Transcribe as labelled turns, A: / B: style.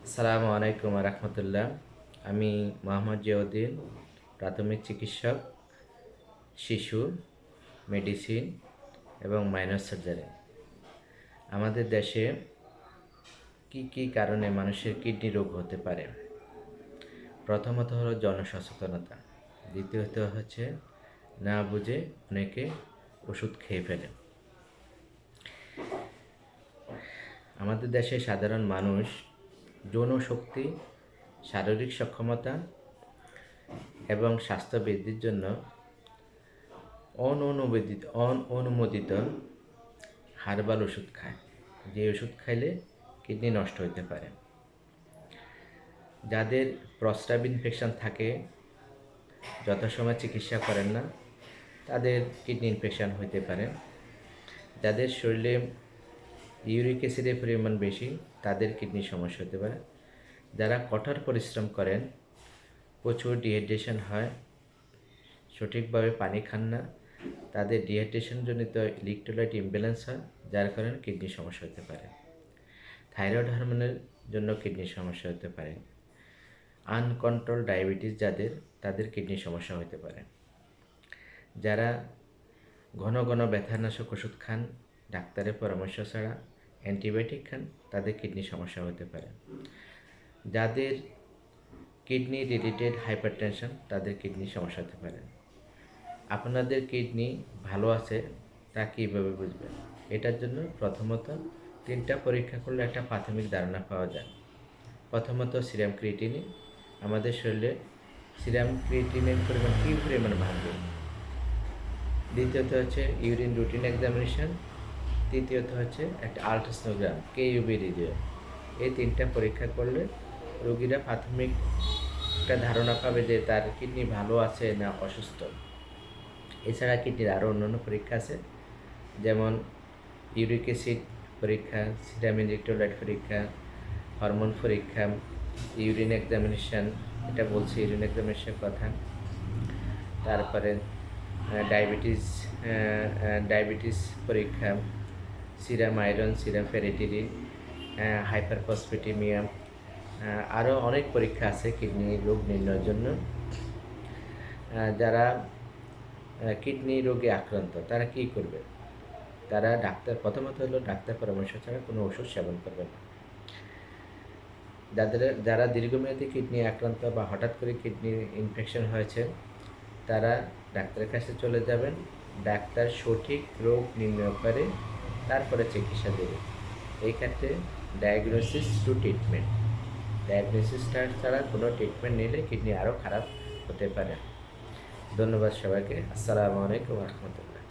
A: আসসালামু আলাইকুম রহমতুল্লাহ। আমি মোহাম্মদ জিয়াউদ্দিন, প্রাথমিক চিকিৎসক, শিশু মেডিসিন এবং মাইনর সার্জারি। আমাদের দেশে কি কি কারণে মানুষের কিডনি রোগ হতে পারে? প্রথমত হলো জনসচেতনতা, দ্বিতীয়ত হচ্ছে না বুঝে অনেকে ওষুধ খেয়ে ফেলে। আমাদের দেশে সাধারণ মানুষ যৌন শক্তি, শারীরিক সক্ষমতা এবং স্বাস্থ্য বৃদ্ধির জন্য অনুমোদিত হার্বাল ওষুধ খায়, যে ওষুধ খাইলে কিডনি নষ্ট হতে পারে। যাদের প্রস্রাব ইনফেকশন থাকে, যথাসময়ে চিকিৎসা করেন না, তাদের কিডনি ইনফেকশন হতে পারে। যাদের শরীরে ইউরিক অ্যাসিডের পরিমাণ বেশি, তাদের কিডনির সমস্যা হতে পারে। যারা কঠোর পরিশ্রম করেন, প্রচুর ডিহাইড্রেশন হয়, সঠিকভাবে পানি খান না, তাদের ডিহাইড্রেশনজনিত ইলেকট্রোলাইট ইমব্যালেন্স হয়, যার কারণে কিডনির সমস্যা হতে পারে। থাইরয়েড হরমোনের জন্য কিডনির সমস্যা হতে পারে। আনকন্ট্রোল ডায়াবেটিস যাদের, তাদের কিডনির সমস্যা হতে পারে। যারা ঘন ঘন ব্যথানাশক ওষুধ খান, ডাক্তারের পরামর্শ ছাড়া অ্যান্টিবায়োটিক খান, তাদের কিডনির সমস্যা হতে পারে। যাদের কিডনি রিলেটেড হাইপারটেনশন, তাদের কিডনির সমস্যা হতে পারে। আপনাদের কিডনি ভালো আছে তা কীভাবে বুঝবেন? এটার জন্য প্রথমত 3টা পরীক্ষা করলে একটা প্রাথমিক ধারণা পাওয়া যায়। প্রথমত সিরাম ক্রিয়েটিনিন, আমাদের শরীরে সিরাম ক্রিয়েটিনের পরিমাণ কী পরিমাণ বাড়বে। দ্বিতীয়ত হচ্ছে ইউরিন রুটিন এক্সামিনেশন। তৃতীয়ত হচ্ছে একটা আলট্রাসোনোগ্রাম, কেইউবি রেডিও। এই 3টা পরীক্ষা করলে রোগীরা প্রাথমিক একটা ধারণা পাবে যে তার কিডনি ভালো আছে না অসুস্থ। এছাড়া কিডনির আরও অন্যান্য পরীক্ষা আছে, যেমন ইউরিক অ্যাসিড পরীক্ষা, সিরাম ইলেকট্রোলাইট পরীক্ষা, হরমোন পরীক্ষা, ইউরিন এক্সামিনেশন, এটা বলছি ইউরিন এক্সামিনেশনের কথা। তারপরে ডায়াবেটিস পরীক্ষা, সিরাম আয়রন, সিরাম ফেরিটিনিন, হাইপারফসফেটিমিয়া, আরও অনেক পরীক্ষা আছে কিডনি রোগ নির্ণয়ের জন্য। যারা কিডনি রোগে আক্রান্ত, তারা কী করবে? তারা প্রথমত হলো ডাক্তার পরামর্শ ছাড়া কোনো ওষুধ সেবন করবে না। যারা দীর্ঘমেয়াদী কিডনি আক্রান্ত বা হঠাৎ করে কিডনি ইনফেকশন হয়েছে, তারা ডাক্তারের কাছে চলে যাবেন। ডাক্তার সঠিক রোগ নির্ণয় করে তারপরে চিকিৎসা দেবে। এই ক্ষেত্রে ডায়াগনোসিস টু ট্রিটমেন্ট, ডায়াগনোসিসটা ছাড়া কোনো ট্রিটমেন্ট নিলে কিডনি আরও খারাপ হতে পারে। ধন্যবাদ সবাইকে। আসসালামু আলাইকুম রহমতুল্লাহ।